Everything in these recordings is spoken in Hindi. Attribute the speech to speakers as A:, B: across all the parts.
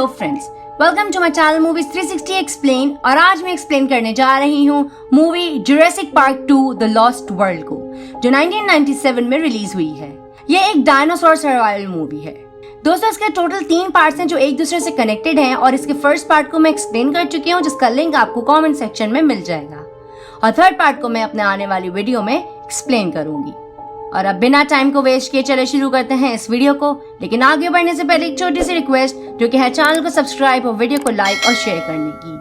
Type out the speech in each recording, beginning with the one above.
A: Hello friends, welcome to my channel movies 360 explain. और आज मैं एक्सप्लेन करने जा रही हूँ movie Jurassic Park 2 the lost world को, जो 1997 में रिलीज हुई है। ये एक डायनासोर सर्वाइवल मूवी है। दोस्तों, इसके टोटल 3 पार्ट्स हैं जो एक दूसरे से कनेक्टेड हैं, और इसके फर्स्ट पार्ट को मैं एक्सप्लेन कर चुकी हूँ, जिसका लिंक आपको कमेंट सेक्शन में मिल जाएगा। और थर्ड पार्ट को मैं अपने आने वाली वीडियो में एक्सप्लेन करूंगी। और अब बिना टाइम को वेस्ट किए चले शुरू करते हैं इस वीडियो को। लेकिन आगे बढ़ने से पहले एक छोटी सी रिक्वेस्ट, जो कि है चैनल को सब्सक्राइब और वीडियो को लाइक और शेयर करने की।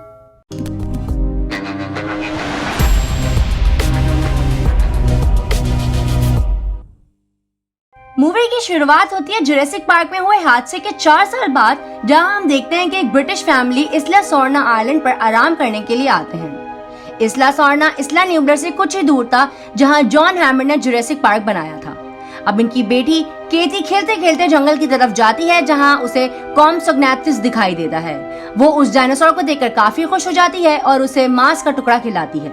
A: मूवी की शुरुआत होती है जुरासिक पार्क में हुए हादसे के 4 साल बाद, जहां हम देखते हैं कि एक ब्रिटिश फैमिली इस्ला सोर्ना आइलैंड पर आराम करने के लिए आते हैं। इस्ला सोर्ना इस्ला न्यूबलर से कुछ ही दूर था, जहां जॉन हैमंड ने जुरासिक पार्क बनाया था। अब इनकी बेटी केती खेलते खेलते जंगल की तरफ जाती है, जहां उसे कॉम्सोग्नैथस दिखाई देता है। वो उस डायनासोर को देखकर काफी खुश हो जाती है और उसे मांस का टुकड़ा खिलाती है।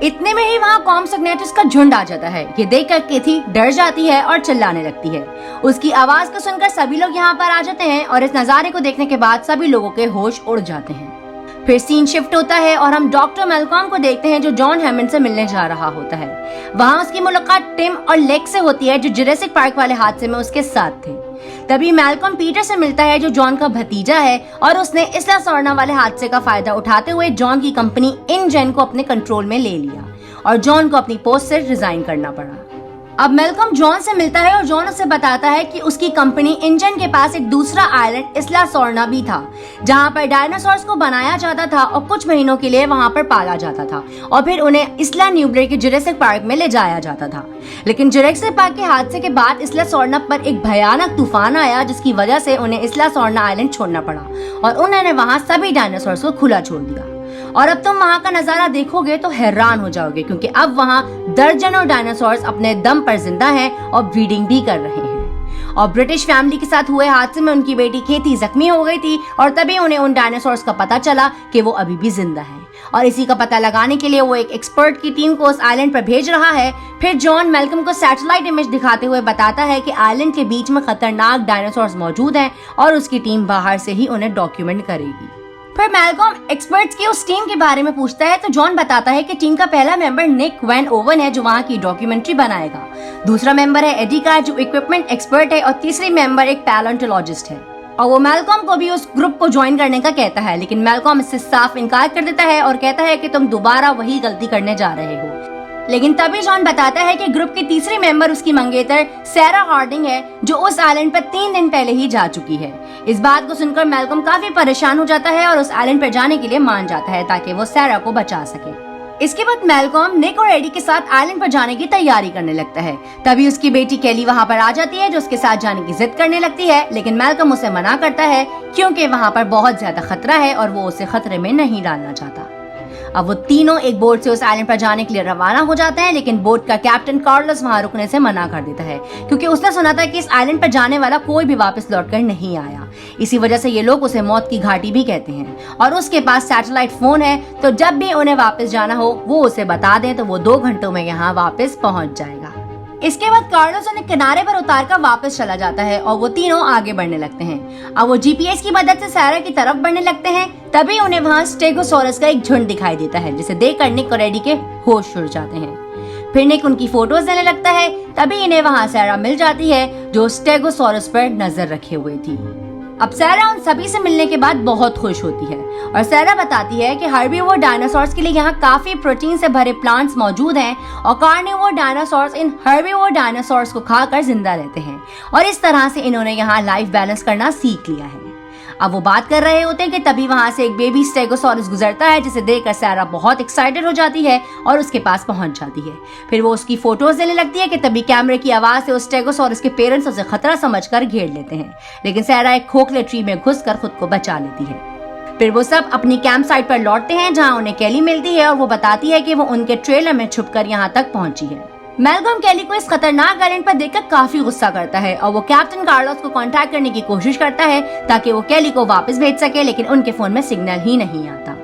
A: इतने में ही वहां कॉम्सोग्नैथस का झुंड आ जाता है। ये देखकर केती डर जाती है और चिल्लाने लगती है। उसकी आवाज को सुनकर सभी लोग यहाँ पर आ जाते हैं, और इस नजारे को देखने के बाद सभी लोगों के होश उड़ जाते हैं। फिर सीन शिफ्ट होता है और हम डॉक्टर मैल्कॉम को देखते हैं, जो जॉन हैमंड से मिलने जा रहा होता है। वहाँ उसकी मुलाकात टिम और लेक्स से होती है, जो जुरासिक पार्क वाले हादसे में उसके साथ थे। तभी मैल्कॉम पीटर से मिलता है, जो जॉन का भतीजा है, और उसने इस्ला सोर्ना वाले हादसे का फायदा उठाते हुए जॉन की कंपनी इनजेन को अपने कंट्रोल में ले लिया, और जॉन को अपनी पोस्ट से रिजाइन करना पड़ा। अब मैल्कॉम जॉन से मिलता है और जॉन उसे बताता है कि उसकी कंपनी इनजेन के पास एक दूसरा आइलैंड इस्ला सोर्ना भी था, जहां पर डायनासोर्स को बनाया जाता था और कुछ महीनों के लिए वहां पर पाला जाता था, और फिर उन्हें इस्ला न्यूबलर के जुरासिक पार्क में ले जाया जाता था। लेकिन जुरासिक पार्क के हादसे के बाद इस्ला सोर्ना पर एक भयानक तूफान आया, जिसकी वजह से उन्हें इस्ला सोर्ना आइलैंड छोड़ना पड़ा, और उन्होंने वहां सभी डायनासोर्स को खुला छोड़ दिया। और अब तुम वहां का नजारा देखोगे तो हैरान हो जाओगे, क्योंकि अब वहां दर्जनों डायनासोर्स अपने दम पर जिंदा हैं और ब्रीडिंग भी कर रहे हैं। और ब्रिटिश फैमिली के साथ हुए हादसे में उनकी बेटी केती जख्मी हो गई थी, और तभी उन्हें उन डायनासोर्स का पता चला कि वो अभी भी जिंदा है। और इसी का पता लगाने के लिए वो एक एक्सपर्ट की टीम को उस आइलैंड पर भेज रहा है। फिर जॉन मैल्कम को सैटेलाइट इमेज दिखाते हुए बताता है कि आइलैंड के बीच में खतरनाक डायनासोर्स मौजूद हैं, और उसकी टीम बाहर से ही उन्हें डॉक्यूमेंट करेगी। फिर मैल्कॉम एक्सपर्ट्स की उस टीम के बारे में पूछता है, तो जॉन बताता है कि टीम का पहला मेंबर निक वैन ओवन है, जो वहां की डॉक्यूमेंट्री बनाएगा। दूसरा मेंबर है एडी कार्ड, जो इक्विपमेंट एक्सपर्ट है, और तीसरी मेंबर एक पैलेंटोलॉजिस्ट है। और वो मैल्कॉम को भी उस ग्रुप को ज्वाइन करने का कहता है, लेकिन मैल्कॉम इससे साफ इनकार कर देता है और कहता है कि तुम दोबारा वही गलती करने जा रहे हो। लेकिन तभी जॉन बताता है कि ग्रुप की तीसरी मेंबर उसकी मंगेतर सैरा हार्डिंग है, जो उस आइलैंड पर 3 दिन पहले ही जा चुकी है। इस बात को सुनकर मैल्कम काफी परेशान हो जाता है और उस आइलैंड पर जाने के लिए मान जाता है, ताकि वो सैरा को बचा सके। इसके बाद मैल्कम निक और एडी के साथ आइलैंड पर जाने की तैयारी करने लगता है। तभी उसकी बेटी केली वहाँ पर आ जाती है, जो उसके साथ जाने की जिद करने लगती है, लेकिन मैल्कम उसे मना करता है, क्योंकि वहाँ पर बहुत ज्यादा खतरा है और वो उसे खतरे में नहीं डालना चाहता। अब वो तीनों एक बोट से उस आइलैंड पर जाने के लिए रवाना हो जाते हैं, लेकिन बोट का कैप्टन कार्लोस वहां रुकने से मना कर देता है, क्योंकि उसने सुना था कि इस आइलैंड पर जाने वाला कोई भी वापस लौटकर नहीं आया। इसी वजह से ये लोग उसे मौत की घाटी भी कहते हैं। और उसके पास सैटेलाइट फोन है, तो जब भी उन्हें वापस जाना हो वो उसे बता दें, तो वो 2 घंटों में यहाँ वापस पहुंच जाएगा। इसके बाद कार्लोस उन्हें किनारे पर उतार कर वापस चला जाता है, और वो तीनों आगे बढ़ने लगते हैं। अब वो जीपीएस की मदद से सैरा की तरफ बढ़ने लगते हैं। तभी उन्हें वहाँ स्टेगोसोरस का एक झुंड दिखाई देता है, जिसे देखकर निक और एडी के होश उड़ जाते हैं। फिर निक उनकी फोटोज लेने लगता है। तभी इन्हें वहाँ सैरा मिल जाती है, जो स्टेगोसोरस पर नजर रखे हुए थी। अब सैरा उन सभी से मिलने के बाद बहुत खुश होती है, और सैरा बताती है कि हर्बीवोर डायनासोर्स के लिए यहाँ काफी प्रोटीन से भरे प्लांट्स मौजूद हैं, और कार्निवोर डायनासोर्स इन हर्बीवोर डायनासोर्स को खाकर जिंदा रहते हैं, और इस तरह से इन्होंने यहाँ लाइफ बैलेंस करना सीख लिया है। अब वो बात कर रहे होते हैं कि तभी वहां से एक बेबी स्टेगोसोरस गुजरता है, जिसे देखकर सैरा बहुत एक्साइटेड हो जाती है और उसके पास पहुंच जाती है। फिर वो उसकी फोटोज लेने लगती है कि तभी कैमरे की आवाज से उस स्टेगोसोरस के पेरेंट्स उसे खतरा समझकर घेर लेते हैं, लेकिन सैरा एक खोखले ट्री में घुसकर खुद को बचा लेती है। फिर वो सब अपनी कैंप साइट पर लौटते हैं, जहाँ उन्हें केली मिलती है, और वो बताती है कि वो उनके ट्रेलर में छुपकर यहाँ तक पहुंची है। मैल्कम केली को इस खतरनाक आइलैंड पर देखकर काफी गुस्सा करता है, और वो कैप्टन कार्लोस को कांटेक्ट करने की कोशिश करता है, ताकि वो केली को वापस भेज सके, लेकिन उनके फोन में सिग्नल ही नहीं आता।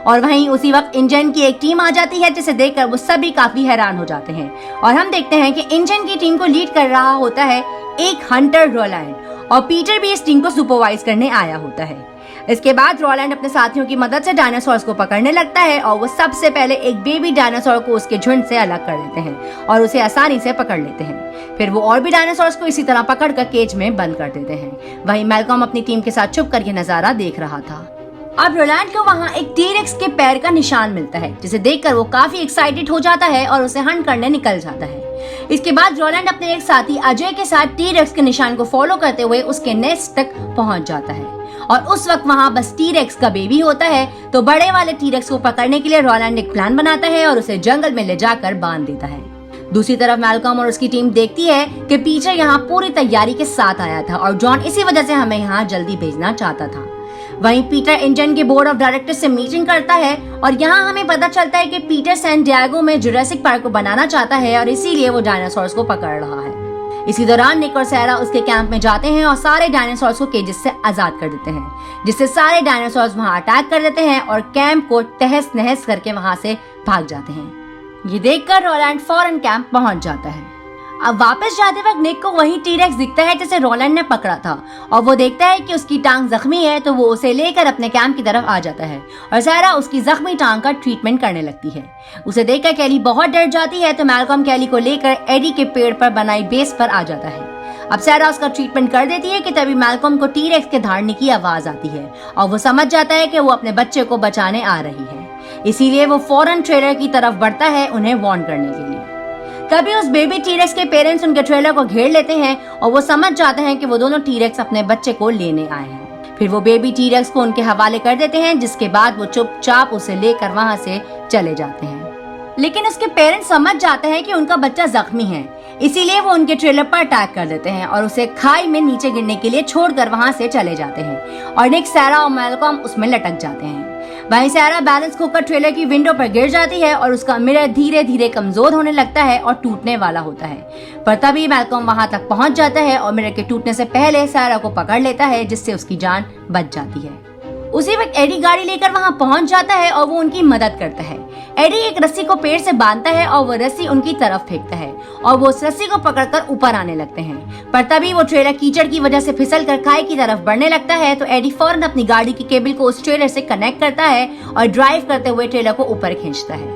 A: और वहीं उसी वक्त इंजन की एक टीम आ जाती है, जिसे देखकर वो सभी काफी हैरान हो जाते हैं। और हम देखते हैं कि इंजन की टीम को लीड कर रहा होता है एक हंटर रोलैंड, और पीटर भी इस टीम को सुपरवाइज करने आया होता है। इसके बाद रोलैंड अपने साथियों की मदद से डायनासोर्स को पकड़ने लगता है और वो सबसे पहले एक बेबी डायनासोर को उसके झुंड से अलग कर देते हैं और उसे आसानी से पकड़ लेते हैं। फिर वो और भी डायनासोर्स को इसी तरह पकड़कर केज में बंद कर देते हैं। वहीं मैल्कॉम अपनी टीम के साथ छुप कर ये नजारा देख रहा था। अब रोलैंड को वहाँ एक टी-रेक्स के पैर का निशान मिलता है, जिसे देखकर वो काफी एक्साइटेड हो जाता है और उसे हंट करने निकल जाता है। इसके बाद रोलैंड अपने एक साथी अजय के साथ टी-रेक्स के निशान को फॉलो करते हुए उसके नेस्ट तक पहुंच जाता है और उस वक्त वहाँ बस टी-रेक्स का बेबी होता है। तो बड़े वाले टी-रेक्स को पकड़ने के लिए रोलैंड एक प्लान बनाता है और उसे जंगल में ले जाकर बांध देता है। दूसरी तरफ मैल्कॉम और उसकी टीम देखती है कि पीटर यहाँ पूरी तैयारी के साथ आया था और जॉन इसी वजह से हमें यहाँ जल्दी भेजना चाहता था। वहीं पीटर इंजन के बोर्ड ऑफ डायरेक्टर्स से मीटिंग करता है और यहाँ हमें पता चलता है कि पीटर सैन डिएगो में जुरासिक पार्क को बनाना चाहता है और इसीलिए वो डायनासोर्स को पकड़ रहा है। इसी दौरान निक और सैरा उसके कैंप में जाते हैं और सारे डायनासोर्स को केजेस से आजाद कर देते हैं, जिससे सारे डायनासोर्स वहाँ अटैक कर देते हैं और कैंप को तहस नहस करके वहाँ से भाग जाते हैं। ये देखकर रोलैंड फौरन कैंप पहुँच जाता है। अब वापस जाते वक्त निक को वही टी-रेक्स दिखता है जिसे रोलैंड ने पकड़ा था और वो देखता है कि उसकी टांग जख्मी है, तो वो उसे लेकर अपने कैंप की तरफ आ जाता है और सैरा उसकी जख्मी टांग का ट्रीटमेंट करने लगती है। उसे देखकर कैली बहुत डर जाती है, तो मैल्कॉम कैली को लेकर एडी के पेड़ पर बनाई बेस पर आ जाता है। अब सैरा उसका ट्रीटमेंट कर देती है कि तभी मैल्कॉम को टी-रेक्स के धाड़ने की आवाज आती है और वो समझ जाता है कि वो अपने बच्चे को बचाने आ रही है। इसीलिए वो फौरन ट्रेलर की तरफ बढ़ता है उन्हें वार्न करने के लिए। तभी उस बेबी टी-रेक्स के पेरेंट्स उनके ट्रेलर को घेर लेते हैं और वो समझ जाते हैं कि वो दोनों टी-रेक्स अपने बच्चे को लेने आए हैं। फिर वो बेबी टी-रेक्स को उनके हवाले कर देते हैं, जिसके बाद वो चुपचाप उसे लेकर वहाँ से चले जाते हैं। लेकिन उसके पेरेंट्स समझ जाते हैं कि उनका बच्चा जख्मी है, इसीलिए वो उनके ट्रेलर पर अटैक कर देते हैं और उसे खाई में नीचे गिरने के लिए छोड़कर वहाँ से चले जाते हैं और निक, सैरा और मैल्कॉम उसमें लटक जाते हैं। वहीं सैरा बैलेंस खोकर ट्रेलर की विंडो पर गिर जाती है और उसका मिरर धीरे धीरे कमजोर होने लगता है और टूटने वाला होता है। पर तभी मैल्कॉम वहां तक पहुंच जाता है और मिरर के टूटने से पहले सैरा को पकड़ लेता है, जिससे उसकी जान बच जाती है। उसी वक्त एडी गाड़ी लेकर वहां पहुंच जाता है और वो उनकी मदद करता है। एडी एक रस्सी को पेड़ से बांधता है और वो रस्सी उनकी तरफ फेंकता है और वो उस रस्सी को पकड़कर ऊपर आने लगते हैं। पर तभी वो ट्रेलर कीचड़ की वजह से फिसलकर खाई की तरफ बढ़ने लगता है, तो एडी फौरन अपनी गाड़ी की केबल को उस ट्रेलर से कनेक्ट करता है और ड्राइव करते हुए ट्रेलर को ऊपर खींचता है।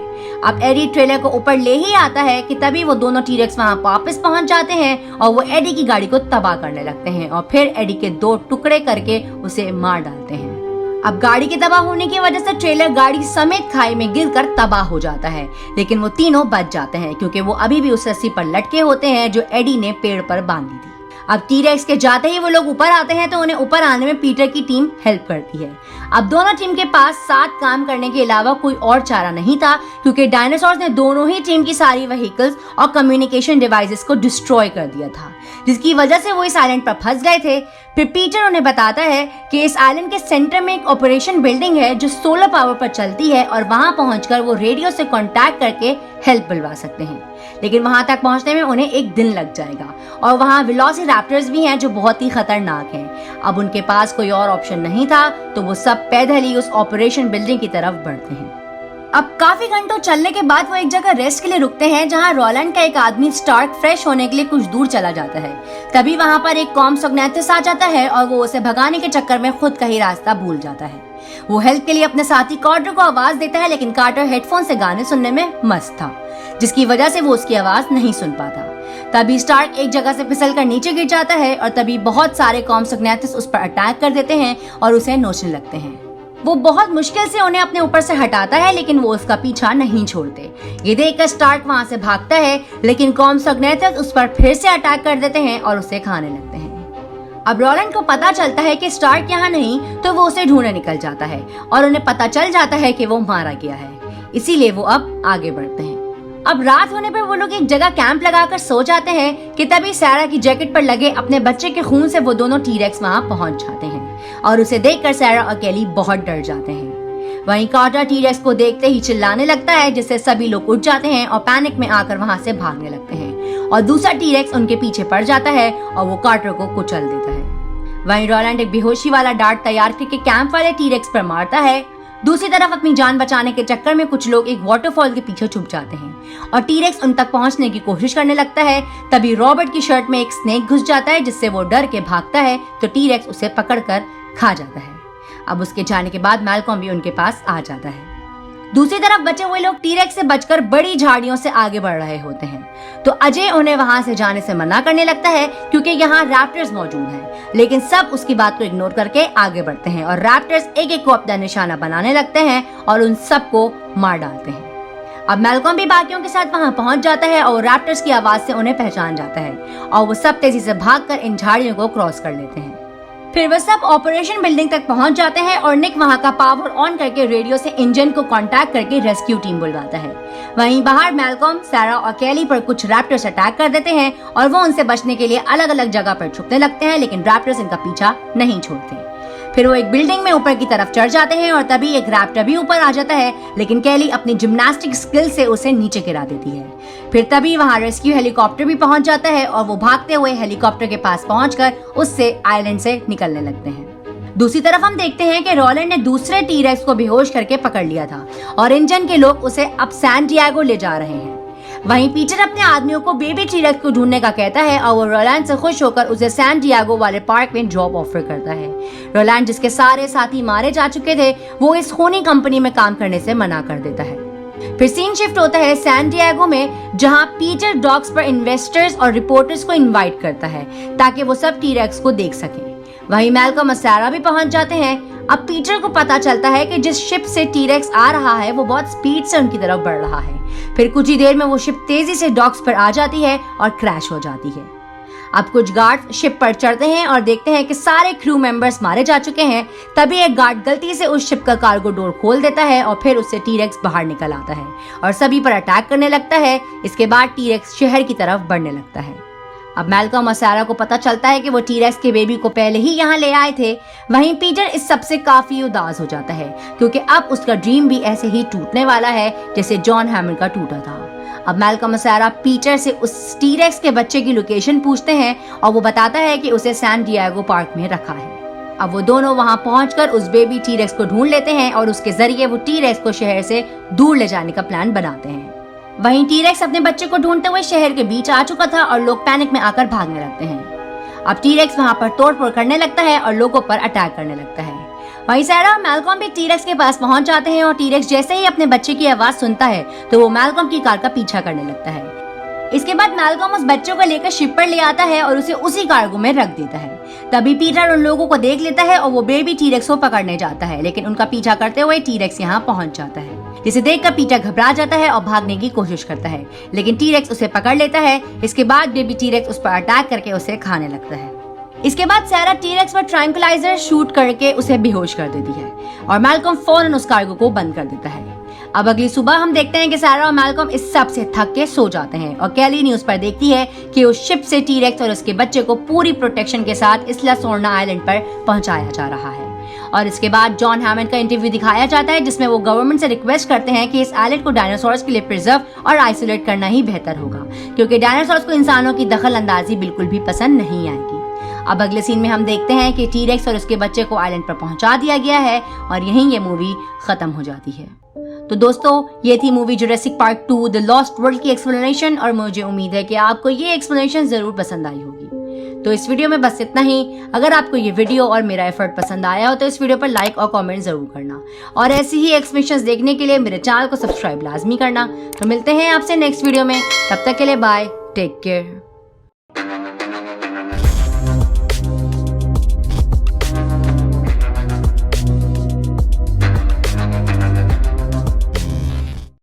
A: अब एडी ट्रेलर को ऊपर ले ही आता है कि तभी वो दोनों टी-रेक्स वहां वापस पहुंच जाते हैं और वो एडी की गाड़ी को तबाह करने लगते हैं और फिर एडी के 2 टुकड़े करके उसे मार डालते हैं। अब गाड़ी के तबाह होने की वजह से ट्रेलर गाड़ी समेत खाई में गिरकर तबाह हो जाता है, लेकिन वो तीनों बच जाते हैं क्योंकि वो अभी भी उस रस्सी पर लटके होते हैं जो एडी ने पेड़ पर बांधी थी। अब टी-रेक्स के जाते ही वो लोग ऊपर आते हैं, तो उन्हें ऊपर आने में पीटर की टीम हेल्प करती है। अब दोनों टीम के पास साथ काम करने के अलावा कोई और चारा नहीं था, क्योंकि डायनासोर्स ने दोनों ही टीम की सारी व्हीकल्स और कम्युनिकेशन डिवाइसेस को डिस्ट्रॉय कर दिया था, जिसकी वजह से वो इस आइलैंड पर फंस गए थे। फिर पीटर उन्हें बताता है कि इस आइलैंड के सेंटर में एक ऑपरेशन बिल्डिंग है जो सोलर पावर पर चलती है और वहां पहुंचकर वो रेडियो से कांटेक्ट करके हेल्प बुलवा सकते हैं। लेकिन वहां तक पहुंचने में उन्हें 1 दिन लग जाएगा और वहां वेलोसिरैप्टर्स भी हैं जो बहुत ही खतरनाक हैं। अब उनके पास कोई और ऑप्शन नहीं था, तो वो सब पैदल ही उस ऑपरेशन बिल्डिंग की तरफ बढ़ते हैं। अब काफी घंटों चलने के बाद वो एक जगह रेस्ट के लिए रुकते हैं, जहां रोलैंड का एक आदमी स्टार्क फ्रेश होने के लिए कुछ दूर चला जाता है। तभी वहां पर एक कॉम्सोग्नेथिस आ जाता है और वो उसे भगाने के चक्कर में खुद का ही रास्ता भूल जाता है। वो हेल्प के लिए अपने साथी कार्टर को आवाज देता है, लेकिन कार्टर हेडफोन से गाने सुनने में मस्त था, जिसकी वजह से वो उसकी आवाज नहीं सुन पाता। तभी स्टार्क एक जगह से फिसलकर नीचे गिर जाता है और तभी बहुत सारे कॉम्सोग्नेथिस उस पर अटैक कर देते हैं और उसे नोचने लगते हैं। वो बहुत मुश्किल से उन्हें अपने ऊपर से हटाता है, लेकिन वो उसका पीछा नहीं छोड़ते। ये देखकर स्टार्क वहां से भागता है, लेकिन कॉम्सोग्नेथिस उस पर फिर से अटैक कर देते हैं और उसे खाने लगते हैं। अब रोलैंड को पता चलता है कि स्टार्क यहाँ नहीं, तो वो उसे ढूंढने निकल जाता है और उन्हें पता चल जाता है कि वो मारा गया है। इसीलिए वो अब आगे बढ़ते हैं। अब रात होने पर वो लोग एक जगह कैंप लगाकर सो जाते हैं कि तभी सैरा की जैकेट पर लगे अपने बच्चे के खून से वो दोनों टी-रेक्स वहां पहुंच जाते हैं और उसे देखकर सैरा और कैली बहुत डर जाते हैं। वहीं कार्टर टी-रेक्स को देखते ही चिल्लाने लगता है, जिससे सभी लोग उठ जाते हैं और पैनिक में आकर वहां से भागने लगते हैं और दूसरा टी-रेक्स उनके पीछे पड़ जाता है और वो कार्टर को कुचल देता है। वहीं रोलैंड एक बेहोशी वाला डार्ट तैयार करके कैंप वाले टी-रेक्स पर मारता है, दूसरी तरफ अपनी जान बचाने के चक्कर में कुछ लोग एक वाटरफॉल के पीछे छुप जाते हैं और टी-रेक्स उन तक पहुंचने की कोशिश करने लगता है। तभी रॉबर्ट की शर्ट में एक स्नेक घुस जाता है, जिससे वो डर के भागता है तो टी-रेक्स उसे पकड़कर खा जाता है। अब उसके जाने के बाद मैल्कॉम भी उनके पास आ जाता है। दूसरी तरफ बचे हुए लोग टी-रेक्स से बचकर बड़ी झाड़ियों से आगे बढ़ रहे होते हैं, तो अजय उन्हें वहां से जाने से मना करने लगता है क्योंकि यहाँ रैप्टर्स मौजूद हैं। लेकिन सब उसकी बात को इग्नोर करके आगे बढ़ते हैं और रैप्टर्स एक एक को अपना निशाना बनाने लगते हैं और उन सबको मार डालते हैं। अब मैल्कॉम भी बाकियों के साथ वहां पहुंच जाता है और रैप्टर्स की आवाज से उन्हें पहचान जाता है और वो सब तेजी से भागकर इन झाड़ियों को क्रॉस कर लेते हैं। फिर वह सब ऑपरेशन बिल्डिंग तक पहुंच जाते हैं और निक वहां का पावर ऑन करके रेडियो से इंजन को कांटेक्ट करके रेस्क्यू टीम बुलवाता है। वहीं बाहर मैल्कॉम, सारा और कैली पर कुछ रैप्टर्स अटैक कर देते हैं और वो उनसे बचने के लिए अलग अलग जगह पर छुपने लगते हैं, लेकिन रैप्टर्स इनका पीछा नहीं छोड़ते। फिर वो एक बिल्डिंग में ऊपर की तरफ चढ़ जाते हैं और तभी एक रैप्टर भी ऊपर आ जाता है, लेकिन कैली अपनी जिम्नास्टिक स्किल से उसे नीचे गिरा देती है। फिर तभी वहां रेस्क्यू हेलीकॉप्टर भी पहुंच जाता है और वो भागते हुए हेलीकॉप्टर के पास पहुंचकर उससे आइलैंड से निकलने लगते हैं। दूसरी तरफ हम देखते हैं कि रोलैंड ने दूसरे टी-रेक्स को बेहोश करके पकड़ लिया था और इंजन के लोग उसे अब सैन डिएगो ले जा रहे हैं। वहीं पीटर अपने आदमियों को बेबी टी-रेक्स को ढूंढने का कहता है और वो रोलैंड से खुश होकर उसे सैन डिएगो वाले पार्क में जॉब ऑफर करता है। रोलैंड, जिसके सारे साथी मारे जा चुके थे, वो इस खूनी कंपनी में काम करने से मना कर देता है। फिर सीन शिफ्ट होता है सैन डिएगो में, जहां पीटर डॉक्स पर इन्वेस्टर्स और रिपोर्टर्स को इनवाइट करता है ताकि वो सब टी-रेक्स को देख सकें। वहीं मैल्कॉम और सारा भी पहुंच जाते हैं। अब पीटर को पता चलता है कि जिस शिप से टी-रेक्स आ रहा है वो बहुत स्पीड से उनकी तरफ बढ़ रहा है। फिर कुछ ही देर में वो शिप तेजी से डॉक्स पर आ जाती है और क्रैश हो जाती है। अब कुछ गार्ड शिप पर चढ़ते हैं और देखते हैं कि सारे क्रू मेंबर्स मारे जा चुके हैं। तभी एक गार्ड गलती से उस शिप का कार्गो डोर खोल देता है और फिर उससे टी-रेक्स बाहर निकल आता है और सभी पर अटैक करने लगता है। इसके बाद टी-रेक्स शहर की तरफ बढ़ने लगता है। अब मैल्कॉम और सारा को पता चलता है कि वो टी-रेक्स के बेबी को पहले ही यहाँ ले आए थे। वहीं पीटर इस सबसे काफी उदास हो जाता है क्योंकि अब उसका ड्रीम भी ऐसे ही टूटने वाला है जैसे जॉन हैमंड का टूटा था। अब मैल्कॉम और सारा पीटर से उस टी-रेक्स के बच्चे की लोकेशन पूछते हैं और वो बताता है कि उसे सैन डिएगो पार्क में रखा है। अब वो दोनों वहां पहुंचकर उस बेबी टी-रेक्स को ढूंढ लेते हैं और उसके जरिए वो टी-रेक्स को शहर से दूर ले जाने का प्लान बनाते हैं। वहीं टी-रेक्स अपने बच्चे को ढूंढते हुए शहर के बीच आ चुका था और लोग पैनिक में आकर भागने लगते हैं। अब टी-रेक्स वहां पर तोड़फोड़ करने लगता है और लोगों पर अटैक करने लगता है। वहीं सारा और मैल्कॉम भी टी-रेक्स के पास पहुंच जाते हैं और टी-रेक्स जैसे ही अपने बच्चे की आवाज सुनता है तो वो मैल्कॉम की कार का पीछा करने लगता है। इसके बाद मैल्कॉम उस बच्चे को लेकर शिप पर ले आता है और उसे उसी कार्गो में रख देता है। तभी पीटर उन लोगों को देख लेता है और वो बेबी टी-रेक्स को पकड़ने जाता है, लेकिन उनका पीछा करते हुए टी-रेक्स यहाँ पहुंच जाता है, जिसे देखकर पीटर घबरा जाता है और भागने की कोशिश करता है, लेकिन टी-रेक्स उसे पकड़ लेता है। इसके बाद बेबी टी-रेक्स उस पर अटैक करके उसे खाने लगता है। इसके बाद सारा टी-रेक्स पर ट्रैंक्विलाइजर शूट करके उसे बेहोश कर देती है और मैल्कॉम फौरन उस कार्गो को बंद कर देता है। अब अगली सुबह हम देखते हैं कि सारा और मैल्कॉम इस सब से थक के सो जाते हैं और कैली न्यूज पर देखती है कि उस शिप से टी-रेक्स और उसके बच्चे को पूरी प्रोटेक्शन के साथ इस्ला सोर्ना आइलैंड पर पहुंचाया जा रहा है। और इसके बाद जॉन हैमंड का इंटरव्यू दिखाया जाता है, जिसमें वो गवर्नमेंट से रिक्वेस्ट करते हैं कि इस आइलैंड को डायनासोर्स के लिए प्रिजर्व और आइसोलेट करना ही बेहतर होगा, क्योंकि डायनासोर्स को इंसानों की दखल अंदाजी बिल्कुल भी पसंद नहीं आएगी। अब अगले सीन में हम देखते हैं कि टी-रेक्स और उसके बच्चे को आइलैंड पर पहुंचा दिया गया है और यहीं ये मूवी खत्म हो जाती है। तो दोस्तों, ये थी movie Jurassic Park 2 the lost world की एक्सप्लेनेशन और मुझे उम्मीद है कि आपको ये एक्सप्लेनेशन जरूर पसंद आई होगी। तो इस वीडियो में बस इतना ही। अगर आपको ये वीडियो और मेरा एफर्ट पसंद आया हो तो इस वीडियो पर लाइक और कमेंट जरूर करना और ऐसी ही एक्सप्लेनेशंस देखने के लिए मेरे चैनल को सब्सक्राइब लाजमी करना। तो मिलते हैं आपसे नेक्स्ट वीडियो में, तब तक के लिए बाय, टेक केयर।